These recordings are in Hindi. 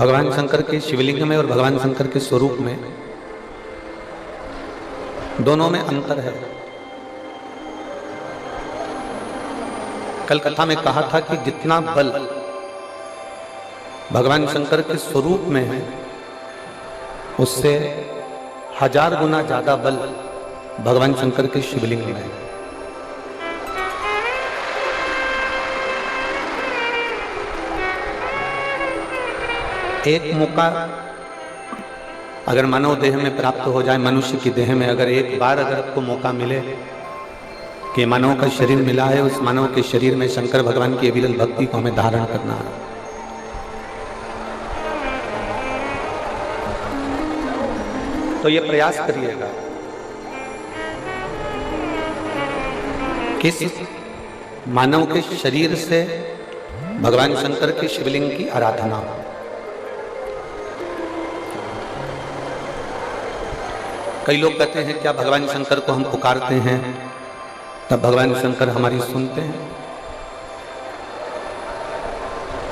भगवान शंकर के शिवलिंग में और भगवान शंकर के स्वरूप में दोनों में अंतर है। कल कथा में कहा था कि जितना बल भगवान शंकर के स्वरूप में है उससे 1000 गुना ज्यादा बल भगवान शंकर के शिवलिंग में है। एक मौका अगर मानव देह में प्राप्त हो जाए, मनुष्य की देह में अगर एक बार अगर आपको मौका मिले कि मानव का शरीर मिला है, उस मानव के शरीर में शंकर भगवान की अविरल भक्ति को हमें धारण करना है। तो ये प्रयास करिएगा किस मानव के शरीर से भगवान शंकर के शिवलिंग की आराधना हो। कई लोग कहते हैं क्या भगवान शंकर को हम पुकारते हैं तब भगवान शंकर हमारी सुनते हैं,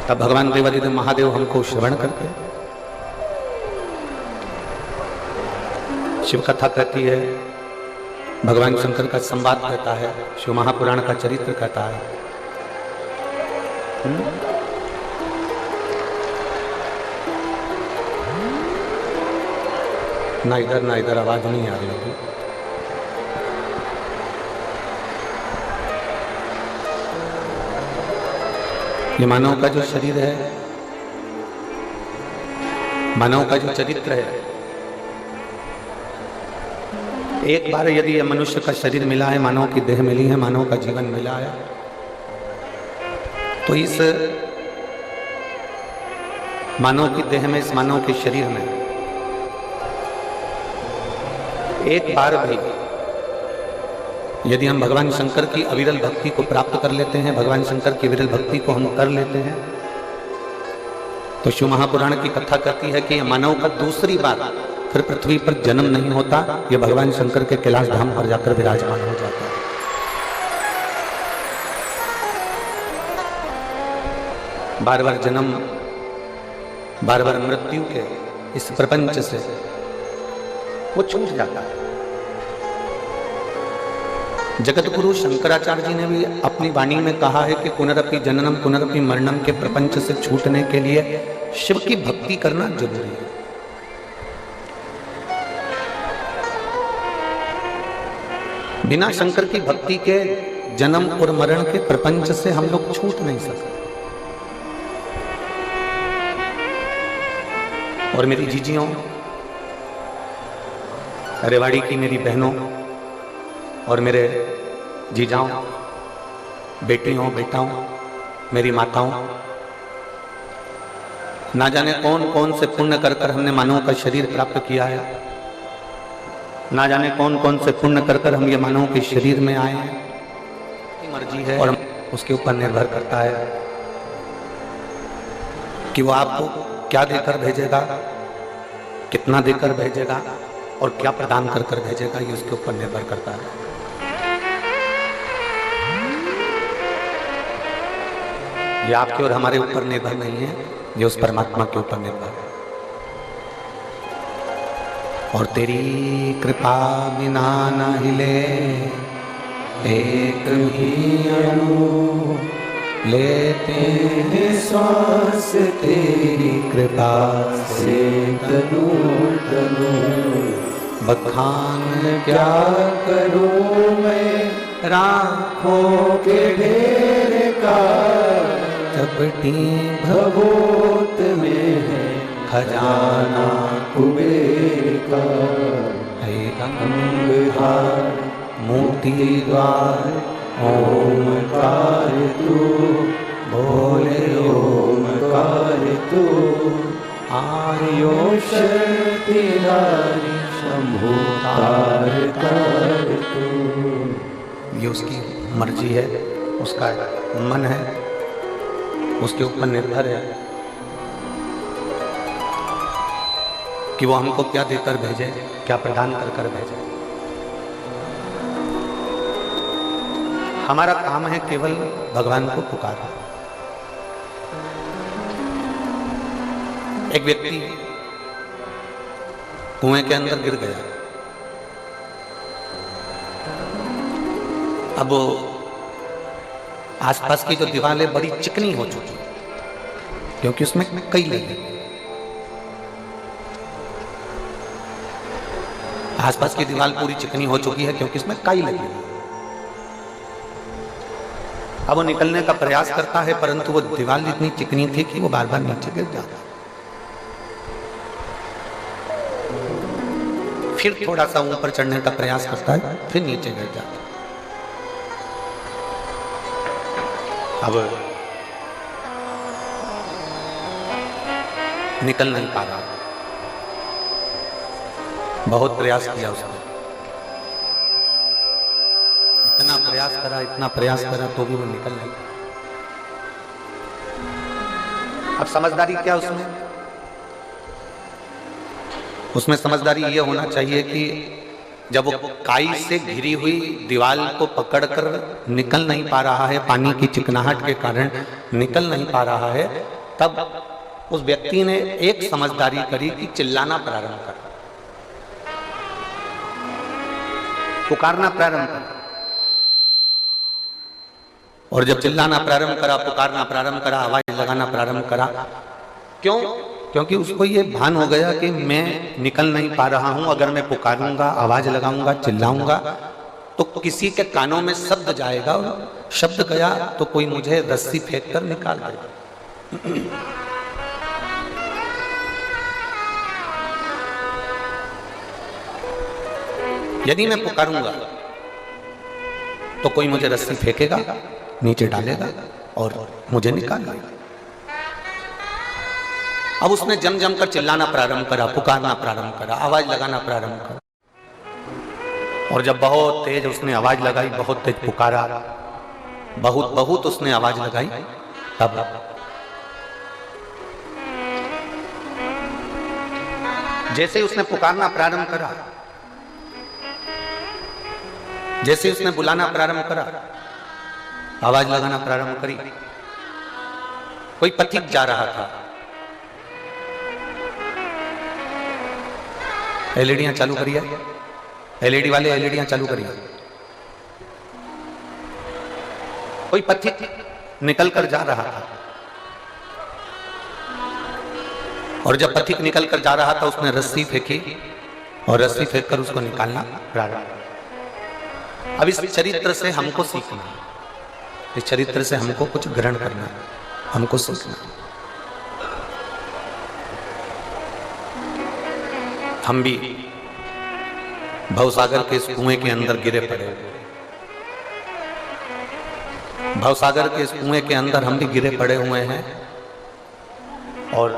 तब भगवान देवादिदेव महादेव हमको श्रवण करते हैं। शिव कथा कहती है, भगवान शंकर का संवाद कहता है, शिव महापुराण का चरित्र कहता है। ना इधर आवाज नहीं आ रही होगी। ये मानव का जो शरीर है, मानव का जो चरित्र है, एक बार यदि ये मनुष्य का शरीर मिला है, मानव की देह मिली है, मानव का जीवन मिला है, तो इस मानव की देह में, इस मानव के शरीर में एक बार भी यदि हम भगवान शंकर की अविरल भक्ति को प्राप्त कर लेते हैं, भगवान शंकर की अविरल भक्ति को हम कर लेते हैं, तो शिव महापुराण की कथा कहती है कि मानव का दूसरी बार फिर पृथ्वी पर जन्म नहीं होता, यह भगवान शंकर के कैलाश धाम पर जाकर विराजमान हो जाता है। बार बार जन्म, बार बार मृत्यु के इस प्रपंच से वो छूट जाता है। जगत गुरु शंकराचार्य जी ने भी अपनी वाणी में कहा है कि पुनरपि जननम पुनरपि मरणम के प्रपंच से छूटने के लिए शिव की भक्ति करना जरूरी है। बिना शंकर की भक्ति के जन्म और मरण के प्रपंच से हम लोग छूट नहीं सकते। और मेरी जीजियों, रेवाड़ी की मेरी बहनों और मेरे जीजाओं, बेटियों, बेटाओं, मेरी माताओं, ना जाने कौन कौन से पुण्य कर कर हमने मानव का शरीर प्राप्त किया है, ना जाने कौन कौन से पुण्य कर कर हम ये मानव के शरीर में आए हैं। मर्जी है और उसके ऊपर निर्भर करता है कि वो आपको क्या देकर भेजेगा, कितना देकर भेजेगा और क्या प्रदान कर कर भेजेगा, ये उसके ऊपर निर्भर करता है। ये आपके और हमारे ऊपर निर्भर नहीं है, ये उस परमात्मा के ऊपर निर्भर है। और तेरी कृपा बिना न हिले एक भी अणु, लेते हैं श्वास तेरी कृपा से तनु तनु। बखान क्या करूं मैं राखों के ढेर का, चपटी भभूत में है खजाना कुबेर का। है अंगहार मोती द्वार ओमकार तू, बोले ओमकार तू। आर्यो शक्ति नारी शंभु तार तू। ये उसकी मर्जी है, उसका मन है, उसके ऊपर निर्भर है कि वो हमको क्या देकर भेजे, क्या प्रदान कर कर भेजे। हमारा काम है केवल भगवान को पुकारना। एक व्यक्ति कुएं के अंदर गिर गया। अब आसपास की जो दीवारें बड़ी चिकनी हो चुकी क्योंकि उसमें कई लगे। आसपास की दीवार पूरी चिकनी हो चुकी है क्योंकि इसमें काई लगी। अब वो निकलने का प्रयास करता है परंतु वो दीवार इतनी चिकनी थी कि वो बार बार नीचे गिर जाता। फिर थोड़ा सा ऊपर चढ़ने का प्रयास करता है, फिर नीचे गिर जाता। अब निकल नहीं पा रहा। बहुत प्रयास किया उसने, इतना प्रयास करा तो भी वो निकल नहीं। अब समझदारी क्या उसमें समझदारी ये होना चाहिए कि जब वो काई से घिरी हुई दीवार को पकड़कर निकल नहीं पा रहा है, पानी की चिकनाहट के कारण निकल नहीं पा रहा है, तब उस व्यक्ति ने एक समझदारी करी कि चिल्लाना प्रारंभ कर, पुकारना प्रारंभ कर। और जब चिल्लाना प्रारंभ करा, पुकारना प्रारंभ करा, आवाज लगाना प्रारंभ करा, क्यों? क्योंकि उसको ये भान हो गया कि मैं निकल नहीं पा रहा हूं। अगर मैं पुकारूंगा, आवाज लगाऊंगा, चिल्लाऊंगा तो किसी के कानों में शब्द जाएगा, और शब्द गया तो कोई मुझे रस्सी फेंक कर निकाल देगा। यदि मैं पुकारूंगा तो कोई मुझे रस्सी फेंकेगा, नीचे डालेगा और मुझे निकाल लेगा। अब उसने जम जम कर चिल्लाना प्रारंभ करा, पुकारना प्रारंभ करा, आवाज लगाना प्रारंभ करा। और जब बहुत तेज उसने आवाज लगाई, बहुत तेज पुकारा, बहुत उसने आवाज लगाई, तब जैसे ही उसने पुकारना प्रारंभ करा, जैसे ही उसने बुलाना प्रारंभ करा, आवाज लगाना प्रारंभ करी, कोई पथिक जा रहा था। एलईडियां चालू करिए, एलईडी वाले एलईडियां चालू करिए। कोई पथिक निकल कर जा रहा था, और जब पथिक निकल कर जा रहा था उसने रस्सी फेंकी और रस्सी फेंक कर उसको निकालना प्रारंभ। अब इस चरित्र से हमको सीखना, इस चरित्र से हमको कुछ ग्रहण करना, हमको सीखना। हम भी भवसागर के इस कुएं के अंदर गिरे पड़े, भवसागर के इस कुएं के अंदर हम भी गिरे पड़े हुए हैं, और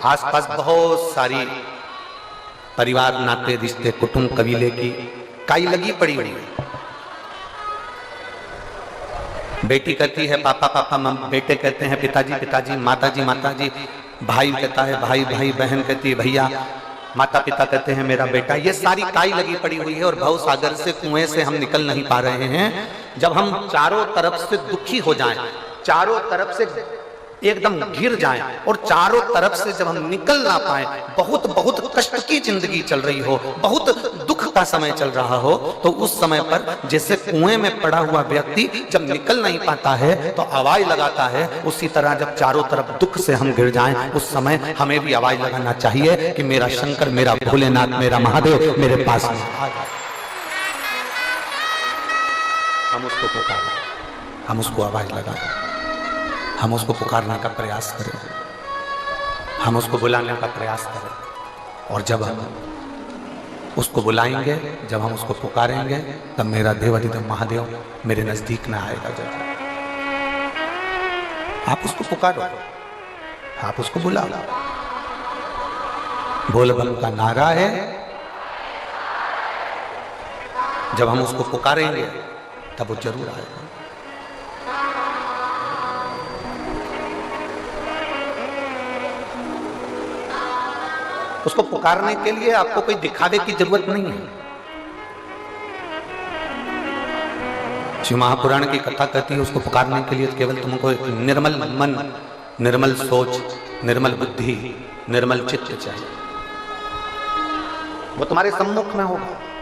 आसपास बहुत सारी परिवार, नाते, रिश्ते, कुटुंब, कबीले की काई लगी पड़ी हुई है। बेटी कहती है पापा पापा, बेटे कहते हैं पिताजी पिताजी, माताजी माताजी, भाई कहता है भाई भाई, बहन कहती है भैया, माता पिता कहते हैं मेरा बेटा। ये सारी काई लगी पड़ी हुई है और भव सागर से, कुएं से हम निकल नहीं पा रहे हैं। जब हम चारों तरफ से दुखी हो जाएं, चारों तरफ से एकदम घिर जाएं और चारों तरफ से जब हम निकल ना पाए, बहुत कष्ट की जिंदगी चल रही हो, बहुत दुख का समय चल रहा हो, तो उस समय पर जैसे कुएं में पड़ा हुआ व्यक्ति जब निकल नहीं पाता है तो आवाज लगाता है, उसी तरह जब चारों तरफ दुख से हम घिर जाएं, उस समय हमें भी आवाज लगाना चाहिए कि मेरा शंकर, मेरा भोलेनाथ, मेरा महादेव मेरे पास में आ जाए। हम उसको पुकारें, हम उसको आवाज लगाएं, हम उसको पुकारने का प्रयास करें, हम उसको बुलाने का प्रयास करें। और जब हम उसको बुलाएंगे, जब हम उसको पुकारेंगे, तब मेरा देवाधिदेव महादेव मेरे नजदीक ना आएगा। जब आप उसको पुकारो, आप उसको बुलाओ, बोल बम का नारा है। जब हम उसको पुकारेंगे तब वो जरूर आएगा। उसको पुकारने के लिए आपको कोई दिखावे की जरूरत नहीं है। शिव महापुराण की कथा कहती है उसको पुकारने के लिए केवल तुमको एक निर्मल मन, निर्मल सोच, निर्मल बुद्धि, निर्मल चित्त चाहिए। वो तुम्हारे सम्मुख में होगा।